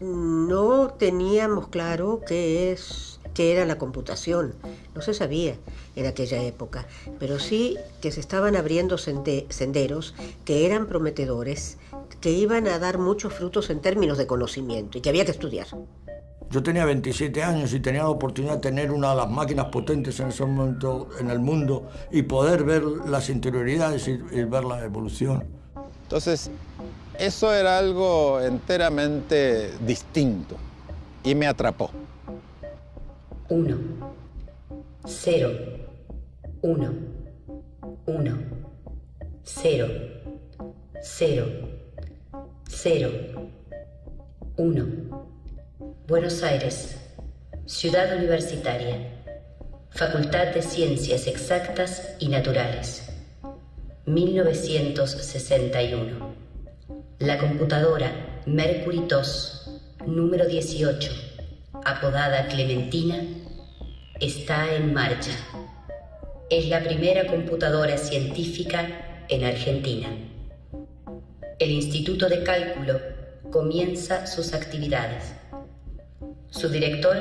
No teníamos claro qué era la computación. No se sabía en aquella época, pero sí que se estaban abriendo senderos que eran prometedores, que iban a dar muchos frutos en términos de conocimiento y que había que estudiar. Yo tenía 27 años y tenía la oportunidad de tener una de las máquinas potentes en ese momento en el mundo y poder ver las interioridades y ver la evolución. Entonces, eso era algo enteramente distinto y me atrapó. 1, 0, 1, 1, 0, 0, 0, 1. Buenos Aires, Ciudad Universitaria, Facultad de Ciencias Exactas y Naturales, 1961. La computadora Mercury 2, número 18, apodada Clementina, está en marcha. Es la primera computadora científica en Argentina. El Instituto de Cálculo comienza sus actividades. Su director,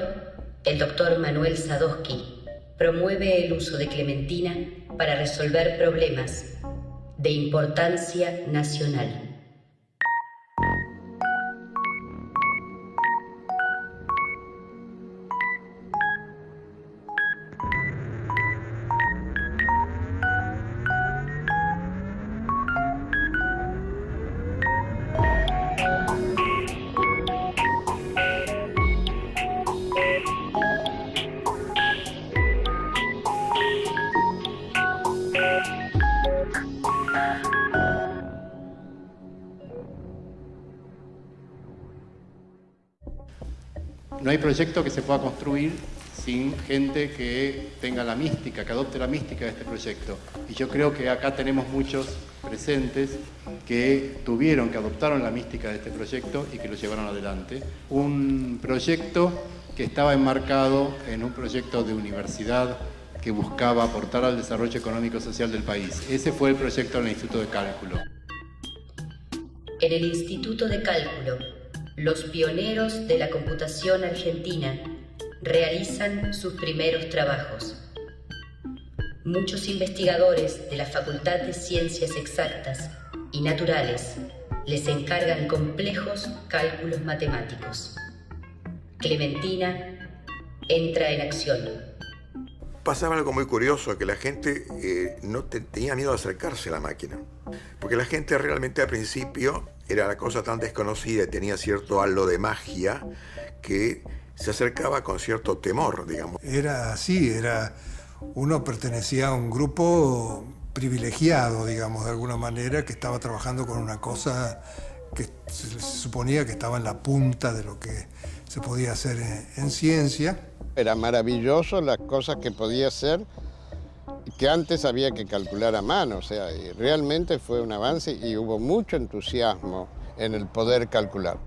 el doctor Manuel Sadowski, promueve el uso de Clementina para resolver problemas de importancia nacional. No hay proyecto que se pueda construir sin gente que tenga la mística, que adopte la mística de este proyecto. Y yo creo que acá tenemos muchos presentes que adoptaron la mística de este proyecto y que lo llevaron adelante. Un proyecto que estaba enmarcado en un proyecto de universidad que buscaba aportar al desarrollo económico y social del país. Ese fue el proyecto del Instituto de Cálculo. En el Instituto de Cálculo, los pioneros de la computación argentina realizan sus primeros trabajos. Muchos investigadores de la Facultad de Ciencias Exactas y Naturales les encargan complejos cálculos matemáticos. Clementina entra en acción. Pasaba algo muy curioso, que la gente no tenía miedo de acercarse a la máquina, porque la gente realmente al principio era la cosa tan desconocida y tenía cierto halo de magia que se acercaba con cierto temor, digamos. Era así, uno pertenecía a un grupo privilegiado, digamos, de alguna manera, que estaba trabajando con una cosa que se suponía que estaba en la punta de lo que se podía hacer en ciencia. Era maravilloso las cosas que podía hacer, que antes había que calcular a mano, o sea, y realmente fue un avance y hubo mucho entusiasmo en el poder calcular.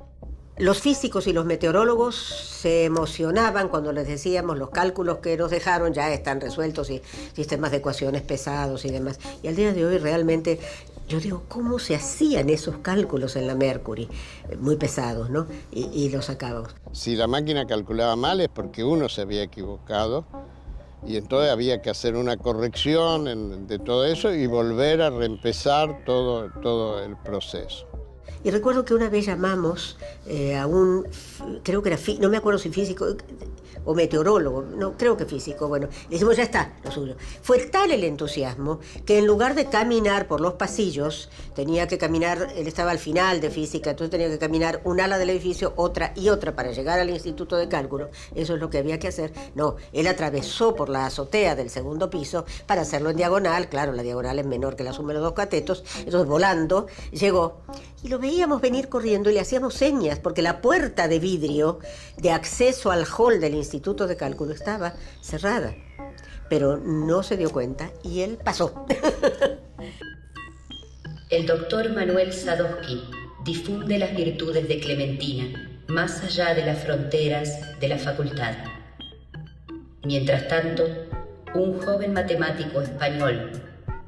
Los físicos y los meteorólogos se emocionaban cuando les decíamos los cálculos que nos dejaron ya están resueltos y sistemas de ecuaciones pesados y demás. Y al día de hoy realmente yo digo, ¿cómo se hacían esos cálculos en la Mercury? Muy pesados, ¿no? Y los sacábamos. Si la máquina calculaba mal es porque uno se había equivocado y entonces había que hacer una corrección de todo eso y volver a reempezar todo el proceso. Y recuerdo que una vez llamamos a un, creo que era, no me acuerdo si físico o meteorólogo, no, creo que físico, bueno, le dijimos, ya está, lo suyo. Fue tal el entusiasmo que en lugar de caminar por los pasillos, tenía que caminar, él estaba al final de física, entonces tenía que caminar un ala del edificio, otra y otra para llegar al Instituto de Cálculo, eso es lo que había que hacer. No, él atravesó por la azotea del segundo piso para hacerlo en diagonal, claro, la diagonal es menor que la suma de los dos catetos, entonces volando, llegó. Y lo veíamos venir corriendo y le hacíamos señas, porque la puerta de vidrio de acceso al hall del Instituto de Cálculo estaba cerrada. Pero no se dio cuenta y él pasó. El doctor Manuel Sadowski difunde las virtudes de Clementina más allá de las fronteras de la facultad. Mientras tanto, un joven matemático español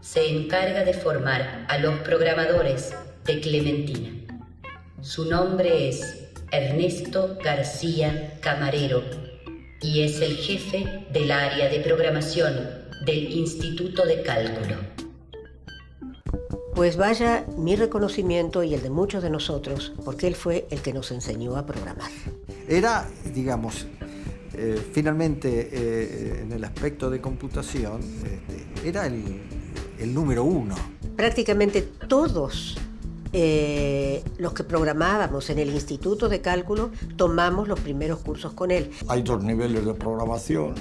se encarga de formar a los programadores de Clementina. Su nombre es Ernesto García Camarero y es el jefe del área de programación del Instituto de Cálculo. Pues vaya mi reconocimiento y el de muchos de nosotros, porque él fue el que nos enseñó a programar. Era, digamos, finalmente en el aspecto de computación, era el número uno. Prácticamente todos los que programábamos en el Instituto de Cálculo tomamos los primeros cursos con él. Hay dos niveles de programación,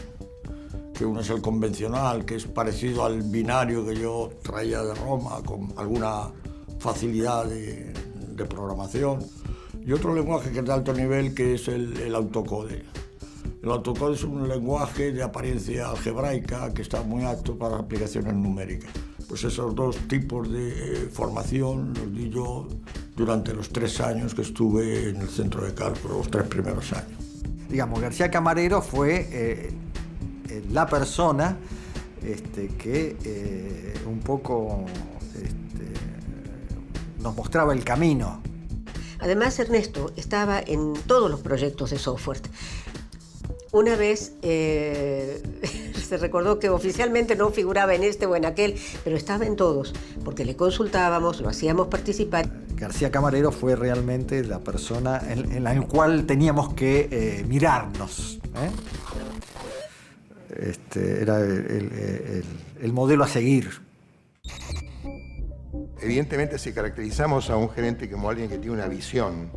que uno es el convencional, que es parecido al binario que yo traía de Roma, con alguna facilidad de programación, y otro lenguaje que es de alto nivel, que es el autocode. El autocode es un lenguaje de apariencia algebraica que está muy apto para aplicaciones numéricas. Pues esos dos tipos de formación los di yo durante los 3 años que estuve en el centro de cálculo, los 3 primeros años. Digamos, García Camarero fue la persona que un poco nos mostraba el camino. Además, Ernesto estaba en todos los proyectos de software. Una vez se recordó que oficialmente no figuraba en este o en aquel, pero estaba en todos, porque le consultábamos, lo hacíamos participar. García Camarero fue realmente la persona en la cual teníamos que mirarnos. Era el modelo a seguir. Evidentemente, si caracterizamos a un gerente como alguien que tiene una visión,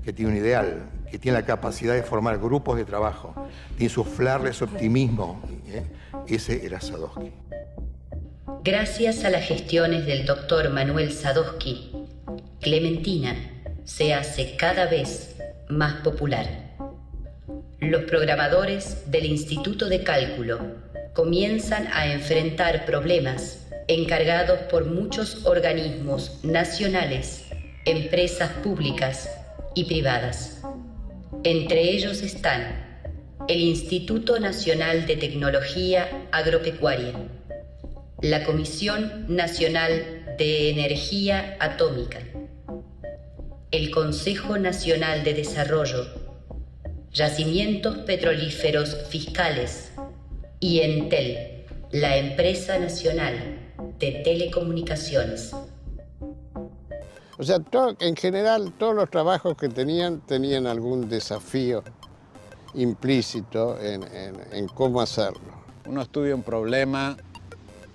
que tiene un ideal, que tiene la capacidad de formar grupos de trabajo, de insuflarles optimismo, ese era Sadowski. Gracias a las gestiones del doctor Manuel Sadowski, Clementina se hace cada vez más popular. Los programadores del Instituto de Cálculo comienzan a enfrentar problemas encargados por muchos organismos nacionales, empresas públicas y privadas. Entre ellos están el Instituto Nacional de Tecnología Agropecuaria, la Comisión Nacional de Energía Atómica, el Consejo Nacional de Desarrollo, Yacimientos Petrolíferos Fiscales y Entel, la Empresa Nacional de Telecomunicaciones. O sea, en general todos los trabajos que tenían algún desafío implícito en cómo hacerlo. Uno estudia un problema,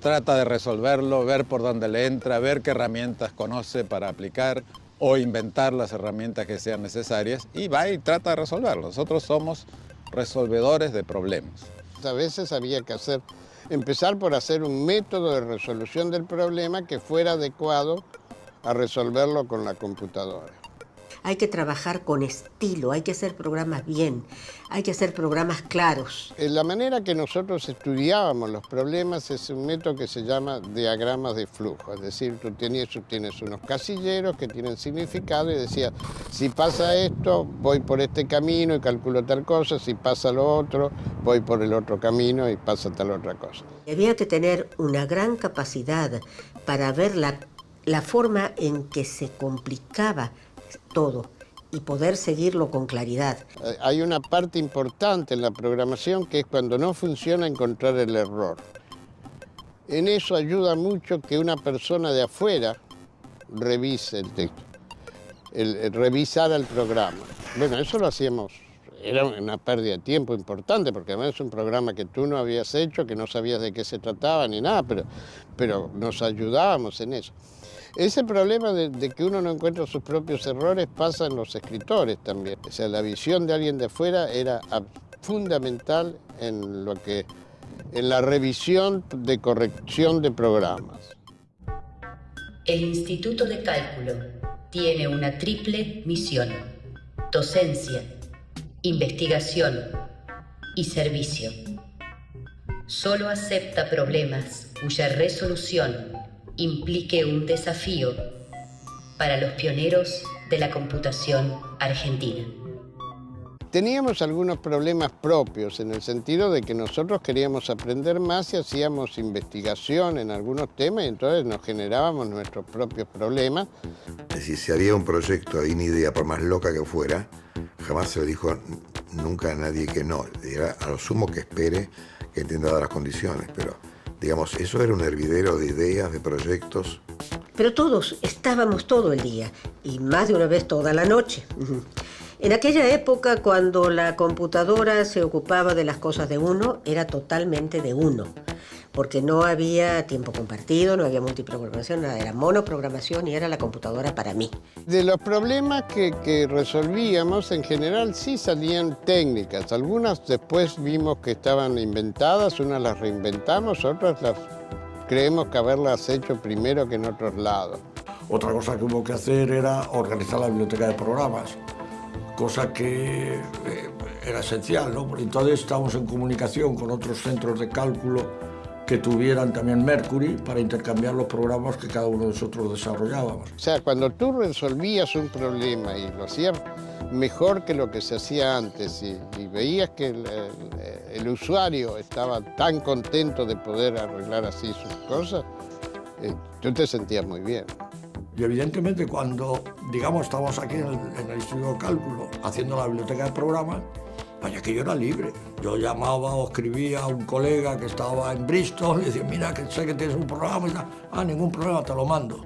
trata de resolverlo, ver por dónde le entra, ver qué herramientas conoce para aplicar o inventar las herramientas que sean necesarias y va y trata de resolverlo. Nosotros somos resolvedores de problemas. A veces había que empezar por hacer un método de resolución del problema que fuera adecuado a resolverlo con la computadora. Hay que trabajar con estilo, hay que hacer programas bien, hay que hacer programas claros. La manera que nosotros estudiábamos los problemas es un método que se llama diagramas de flujo. Es decir, tú tienes unos casilleros que tienen significado y decías, si pasa esto, voy por este camino y calculo tal cosa, si pasa lo otro, voy por el otro camino y pasa tal otra cosa. Había que tener una gran capacidad para ver la forma en que se complicaba todo y poder seguirlo con claridad. Hay una parte importante en la programación que es cuando no funciona encontrar el error. En eso ayuda mucho que una persona de afuera revise el texto, revisar el programa. Bueno, eso lo hacíamos, era una pérdida de tiempo importante porque además es un programa que tú no habías hecho, que no sabías de qué se trataba ni nada, pero nos ayudábamos en eso. Ese problema de que uno no encuentra sus propios errores pasa en los escritores también. O sea, la visión de alguien de afuera era fundamental en la revisión de corrección de programas. El Instituto de Cálculo tiene una triple misión: docencia, investigación y servicio. Solo acepta problemas cuya resolución implique un desafío para los pioneros de la computación argentina. Teníamos algunos problemas propios en el sentido de que nosotros queríamos aprender más y hacíamos investigación en algunos temas y entonces nos generábamos nuestros propios problemas. Es decir, si había un proyecto y una idea, por más loca que fuera, jamás se le dijo nunca a nadie que no. Era a lo sumo que espere, que entienda las condiciones, pero digamos, eso era un hervidero de ideas, de proyectos. Pero todos estábamos todo el día y más de una vez toda la noche. En aquella época, cuando la computadora se ocupaba de las cosas de uno, era totalmente de uno, porque no había tiempo compartido, no había multiprogramación, nada, era monoprogramación y era la computadora para mí. De los problemas que resolvíamos, en general sí salían técnicas. Algunas después vimos que estaban inventadas, unas las reinventamos, otras las creemos que haberlas hecho primero que en otros lados. Otra cosa que hubo que hacer era organizar la biblioteca de programas, cosa que era esencial, ¿no? Entonces estábamos en comunicación con otros centros de cálculo que tuvieran también Mercury para intercambiar los programas que cada uno de nosotros desarrollábamos. O sea, cuando tú resolvías un problema y lo hacías mejor que lo que se hacía antes y veías que el usuario estaba tan contento de poder arreglar así sus cosas, tú te sentías muy bien. Y evidentemente cuando, digamos, estábamos aquí en el Instituto de Cálculo haciendo la biblioteca de programas, vaya que yo era libre. Yo llamaba o escribía a un colega que estaba en Bristol y decía, mira, que sé que tienes un programa y tal. Ah, ningún problema, te lo mando.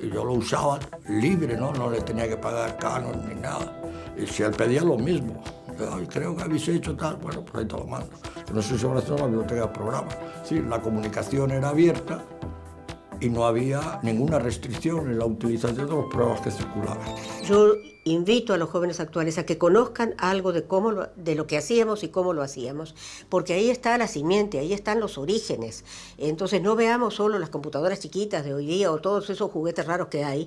Y yo lo usaba libre, ¿no? No le tenía que pagar canon ni nada. Y si él pedía lo mismo, ay, creo que habéis hecho tal, bueno, pues ahí te lo mando. No sé si habrá sido la biblioteca de programas. Sí, la comunicación era abierta y no había ninguna restricción en la utilización de los programas que circulaban. Yo invito a los jóvenes actuales a que conozcan algo de lo que hacíamos y cómo lo hacíamos, porque ahí está la simiente, ahí están los orígenes. Entonces no veamos solo las computadoras chiquitas de hoy día o todos esos juguetes raros que hay,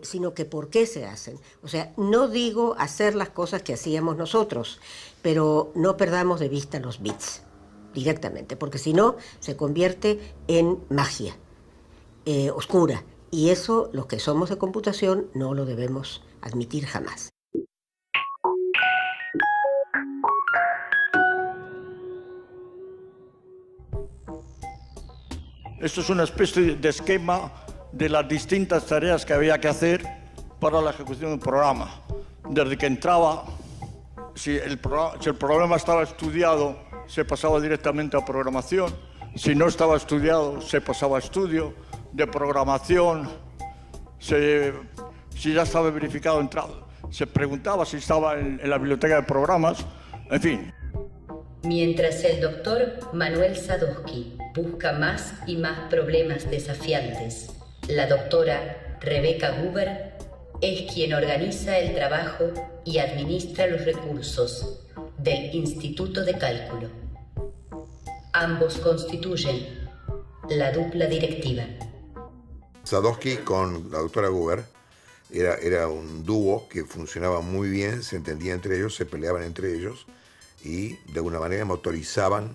sino que por qué se hacen. O sea, no digo hacer las cosas que hacíamos nosotros, pero no perdamos de vista los bits directamente, porque si no se convierte en magia. Oscura, y eso los que somos de computación no lo debemos admitir jamás. Esto es una especie de esquema de las distintas tareas que había que hacer para la ejecución del programa. Desde que entraba, si el problema estaba estudiado, se pasaba directamente a programación. Si no estaba estudiado, se pasaba a estudio de programación. Si ya estaba verificado entrado, se preguntaba si estaba en la biblioteca de programas, en fin. Mientras el doctor Manuel Sadowski busca más y más problemas desafiantes, la doctora Rebecca Guber es quien organiza el trabajo y administra los recursos del Instituto de Cálculo. Ambos constituyen la dupla directiva. Sadowski con la doctora Guber era un dúo que funcionaba muy bien, se entendía entre ellos, se peleaban entre ellos y de alguna manera motorizaban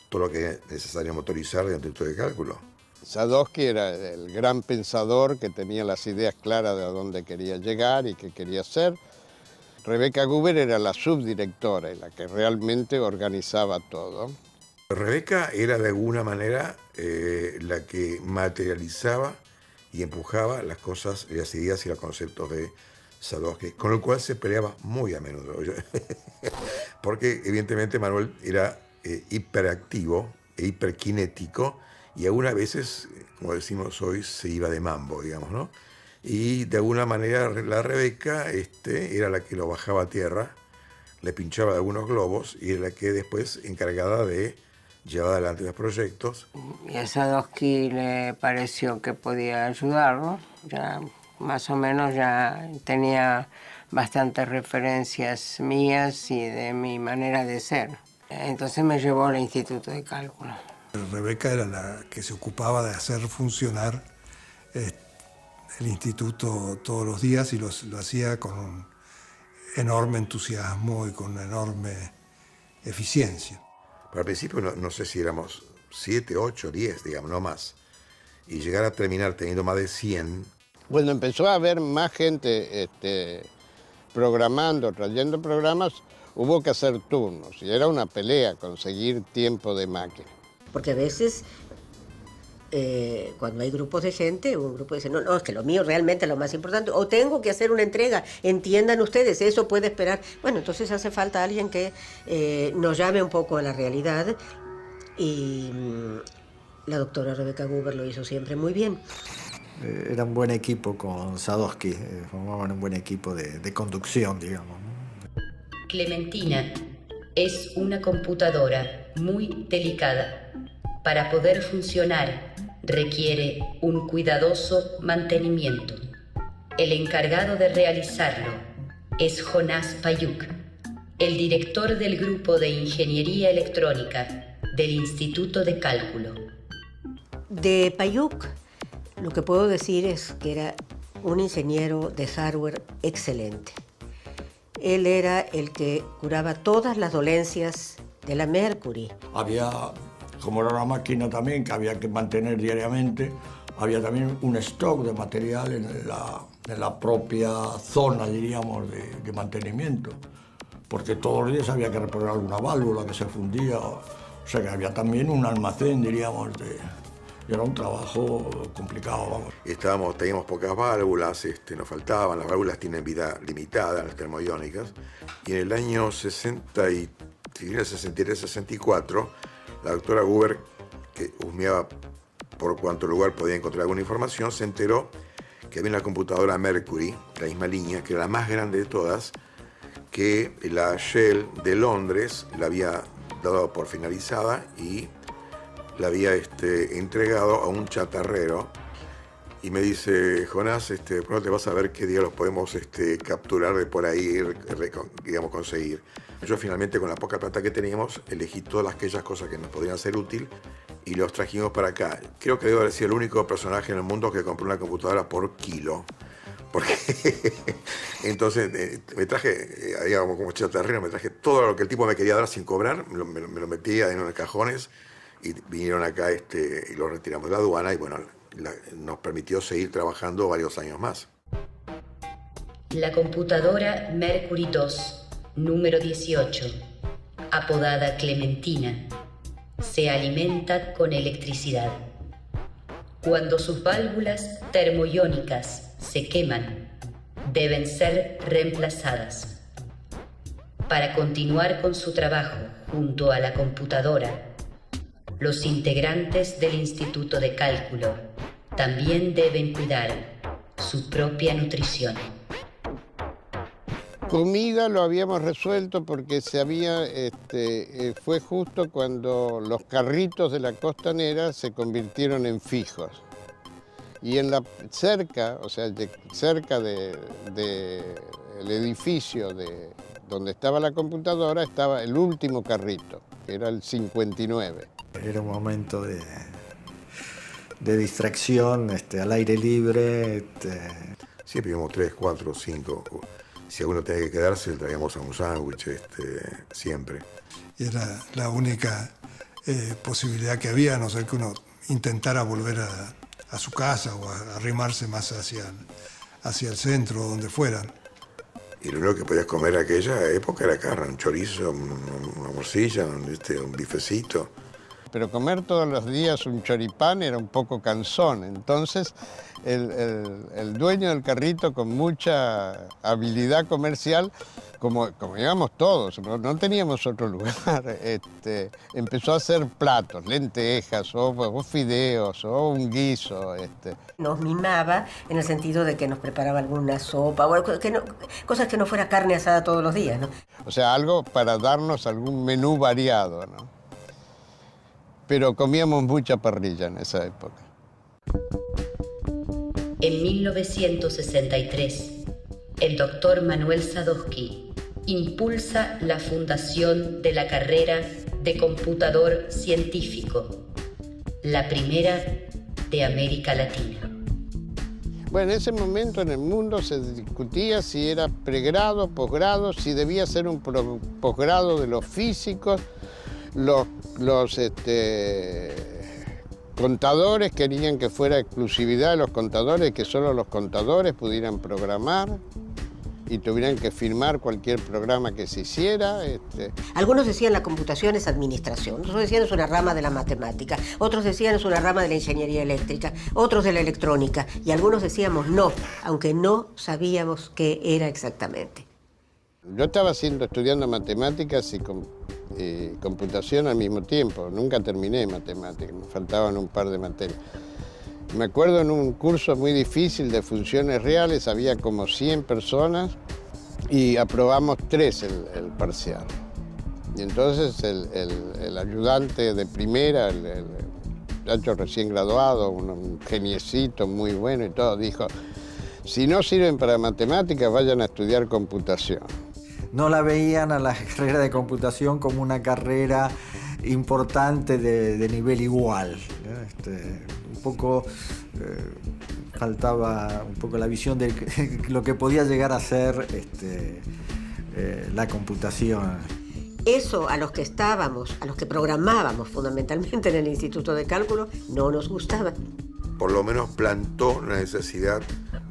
todo lo que era necesario motorizar dentro del Instituto de Cálculo. Sadowski era el gran pensador que tenía las ideas claras de a dónde quería llegar y qué quería hacer. Rebecca Guber era la subdirectora y la que realmente organizaba todo. Rebecca era de alguna manera la que materializaba y empujaba las cosas, las ideas y los conceptos de Sadowski, con el cual se peleaba muy a menudo. Porque evidentemente Manuel era hiperactivo e hiperkinético y algunas veces, como decimos hoy, se iba de mambo, digamos, ¿no? Y de alguna manera la Rebecca era la que lo bajaba a tierra, le pinchaba algunos globos y era la que después encargada de llevar adelante los proyectos. Y a Sadowski le pareció que podía ayudarlo, ya más o menos ya tenía bastantes referencias mías y de mi manera de ser. Entonces me llevó al Instituto de Cálculo. Rebecca era la que se ocupaba de hacer funcionar el instituto todos los días y lo hacía con un enorme entusiasmo y con una enorme eficiencia. Pero al principio no sé si éramos 7, 8, 10, digamos, no más. Y llegar a terminar teniendo más de 100. Bueno, empezó a haber más gente programando, trayendo programas, hubo que hacer turnos y era una pelea conseguir tiempo de máquina. Porque a veces, cuando hay grupos de gente, un grupo dice, no, es que lo mío realmente es lo más importante, o tengo que hacer una entrega, entiendan ustedes, eso puede esperar. Bueno, entonces hace falta alguien que nos llame un poco a la realidad, y la doctora Rebecca Guber lo hizo siempre muy bien. Era un buen equipo con Sadowski, formaban un buen equipo de conducción, digamos, ¿no? Clementina es una computadora muy delicada. Para poder funcionar requiere un cuidadoso mantenimiento. El encargado de realizarlo es Jonás Payuk, el director del grupo de Ingeniería Electrónica del Instituto de Cálculo. De Payuk, lo que puedo decir es que era un ingeniero de hardware excelente. Él era el que curaba todas las dolencias de la Mercury. Había, como era una máquina también que había que mantener diariamente, había también un stock de material en la propia zona, diríamos, de mantenimiento, porque todos los días había que reparar alguna válvula que se fundía, o sea que había también un almacén, diríamos, y era un trabajo complicado, vamos. Teníamos pocas válvulas, nos faltaban, las válvulas tienen vida limitada, las termoiónicas, y en el año 63-64, la doctora Guber, que husmeaba por cuánto lugar podía encontrar alguna información, se enteró que había una computadora Mercury, la misma línea, que era la más grande de todas, que la Shell de Londres la había dado por finalizada y la había entregado a un chatarrero, y me dice, Jonás, pronto te vas a ver qué día los podemos capturar de por ahí, digamos, conseguir. Yo finalmente, con la poca plata que teníamos, elegí todas aquellas cosas que nos podrían ser útil y los trajimos para acá. Creo que debo haber sido el único personaje en el mundo que compró una computadora por kilo. Porque entonces me traje, como chatarrero, me traje todo lo que el tipo me quería dar sin cobrar, me lo metía en unos cajones, y vinieron acá y lo retiramos de la aduana, y bueno, nos permitió seguir trabajando varios años más. La computadora Mercury 2, número 18, apodada Clementina, se alimenta con electricidad. Cuando sus válvulas termoiónicas se queman, deben ser reemplazadas. Para continuar con su trabajo junto a la computadora, los integrantes del Instituto de Cálculo también deben cuidar su propia nutrición. Comida lo habíamos resuelto porque fue justo cuando los carritos de la costanera se convirtieron en fijos. Y cerca del edificio donde estaba la computadora estaba el último carrito, que era el 59. Era un momento de distracción, al aire libre. Siempre íbamos 3, 4, 5. Si alguno tenía que quedarse, traíamos a un sándwich, siempre. Y era la única posibilidad que había, a no ser que uno intentara volver a su casa o a arrimarse más hacia el centro, donde fueran. Y lo único que podías comer en aquella época era carne, un chorizo, una morcilla, un bifecito. Pero comer todos los días un choripán era un poco cansón. Entonces, el dueño del carrito, con mucha habilidad comercial, como íbamos todos, no teníamos otro lugar, empezó a hacer platos, lentejas, o fideos, o un guiso. Nos mimaba en el sentido de que nos preparaba alguna sopa, o cosas que no fuera carne asada todos los días, ¿no? O sea, algo para darnos algún menú variado, ¿no? Pero comíamos mucha parrilla en esa época. En 1963, el doctor Manuel Sadowski impulsa la fundación de la carrera de computador científico, la primera de América Latina. Bueno, en ese momento en el mundo se discutía si era pregrado, posgrado, si debía ser un posgrado de los físicos. Los contadores querían que fuera exclusividad de los contadores, que solo los contadores pudieran programar. y tuvieran que firmar cualquier programa que se hiciera. Algunos decían la computación es administración, otros decían es una rama de la matemática, otros decían es una rama de la ingeniería eléctrica, otros de la electrónica, y algunos decíamos no, aunque no sabíamos qué era exactamente. Yo estaba estudiando matemáticas y computación al mismo tiempo. Nunca terminé matemáticas, me faltaban un par de materias. Me acuerdo en un curso muy difícil de funciones reales, había como 100 personas y aprobamos 3 el parcial. Y entonces el ayudante de primera, el muchacho recién graduado, un geniecito muy bueno y todo, dijo, si no sirven para matemáticas, vayan a estudiar computación. No la veían a la carrera de computación como una carrera importante de nivel igual. Un poco faltaba un poco la visión de lo que podía llegar a ser la computación. Eso a los que estábamos, a los que programábamos fundamentalmente en el Instituto de Cálculo, no nos gustaba. Por lo menos plantó la necesidad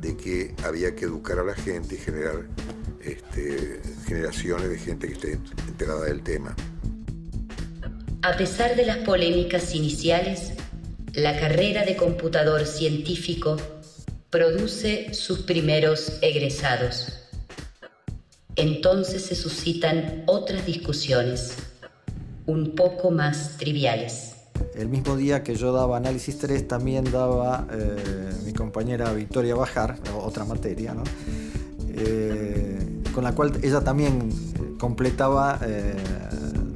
de que había que educar a la gente y generar generaciones de gente que esté enterada del tema. A pesar de las polémicas iniciales, la carrera de computador científico produce sus primeros egresados. Entonces se suscitan otras discusiones, un poco más triviales. El mismo día que yo daba análisis 3, también daba mi compañera Victoria Bajar, otra materia, ¿no? Con la cual ella también completaba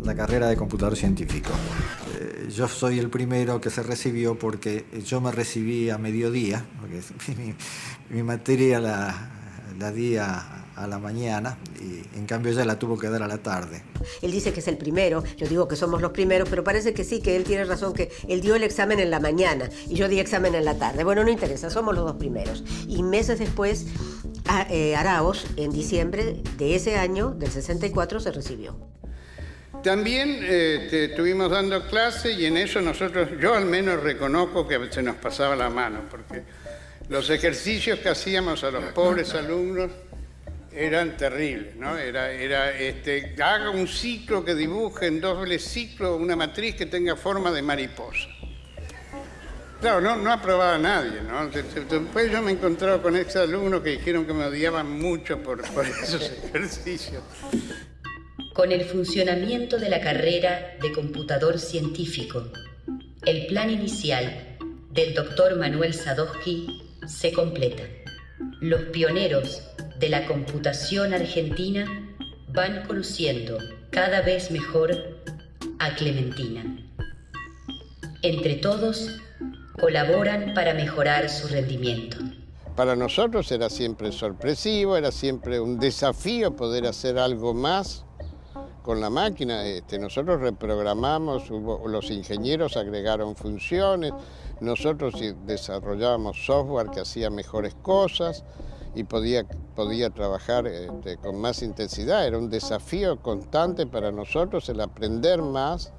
la carrera de computador científico. Yo soy el primero que se recibió porque yo me recibí a mediodía, porque mi materia la di a la mañana y en cambio ella la tuvo que dar a la tarde. Él dice que es el primero, yo digo que somos los primeros, pero parece que sí, que él tiene razón, que él dio el examen en la mañana y yo di examen en la tarde. Bueno, no interesa, somos los dos primeros. Y meses después, Araoz, en diciembre de ese año, del 64, se recibió. También estuvimos dando clase y en eso yo al menos reconozco que se nos pasaba la mano, porque los ejercicios que hacíamos a los pobres alumnos eran terribles, ¿no? Haga un ciclo que dibuje en doble ciclo una matriz que tenga forma de mariposa. Claro, no aprobaba nadie, ¿no? Después yo me he encontrado con ex alumnos que dijeron que me odiaban mucho por esos ejercicios. Con el funcionamiento de la carrera de computador científico, el plan inicial del doctor Manuel Sadowski se completa. Los pioneros de la computación argentina van conociendo cada vez mejor a Clementina. Entre todos, colaboran para mejorar su rendimiento. Para nosotros era siempre sorpresivo, era siempre un desafío poder hacer algo más con la máquina. Nosotros reprogramamos, los ingenieros agregaron funciones, nosotros desarrollábamos software que hacía mejores cosas y podía trabajar con más intensidad. Era un desafío constante para nosotros el aprender más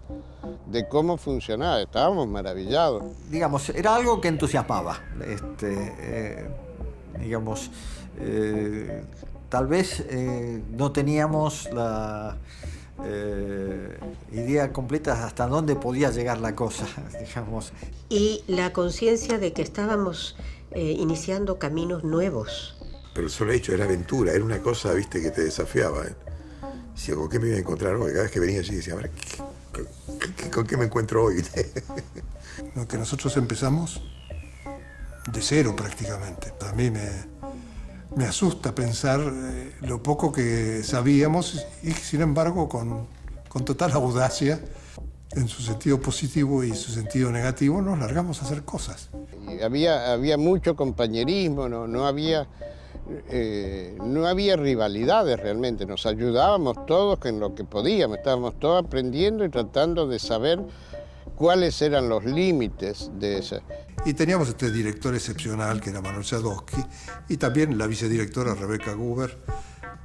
de cómo funcionaba. Estábamos maravillados. Digamos, era algo que entusiasmaba. Tal vez no teníamos la idea completa hasta dónde podía llegar la cosa, digamos. Y la conciencia de que estábamos iniciando caminos nuevos. Pero el solo hecho era aventura, era una cosa, viste, que te desafiaba. Decía, ¿con qué me iba a encontrar hoy? Cada vez que venía allí decía, a ver, ¿con qué me encuentro hoy? Lo que nosotros empezamos de cero prácticamente. A mí me asusta pensar lo poco que sabíamos y sin embargo con total audacia, en su sentido positivo y su sentido negativo, nos largamos a hacer cosas. Y había mucho compañerismo, no había rivalidades realmente, nos ayudábamos todos en lo que podíamos, estábamos todos aprendiendo y tratando de saber cuáles eran los límites de esa. Y teníamos este director excepcional que era Manuel Sadowski y también la vicedirectora Rebeca Guber,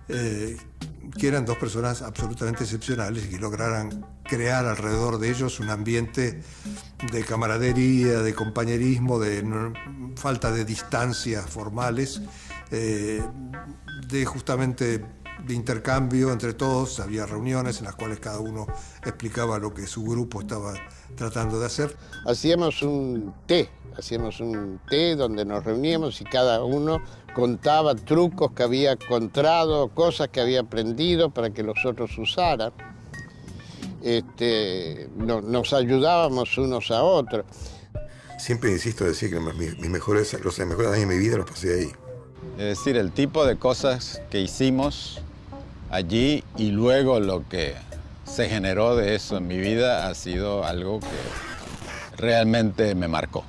que eran dos personas absolutamente excepcionales y que lograran crear alrededor de ellos un ambiente de camaradería, de compañerismo, de falta de distancias formales, justamente de intercambio entre todos. Había reuniones en las cuales cada uno explicaba lo que su grupo estaba tratando de hacer. Hacíamos un té donde nos reuníamos y cada uno contaba trucos que había encontrado, cosas que había aprendido para que los otros usaran. Nos ayudábamos unos a otros. Siempre insisto en decir que los mejores años de mi vida los pasé ahí. Es decir, el tipo de cosas que hicimos allí y luego lo que se generó de eso en mi vida ha sido algo que realmente me marcó.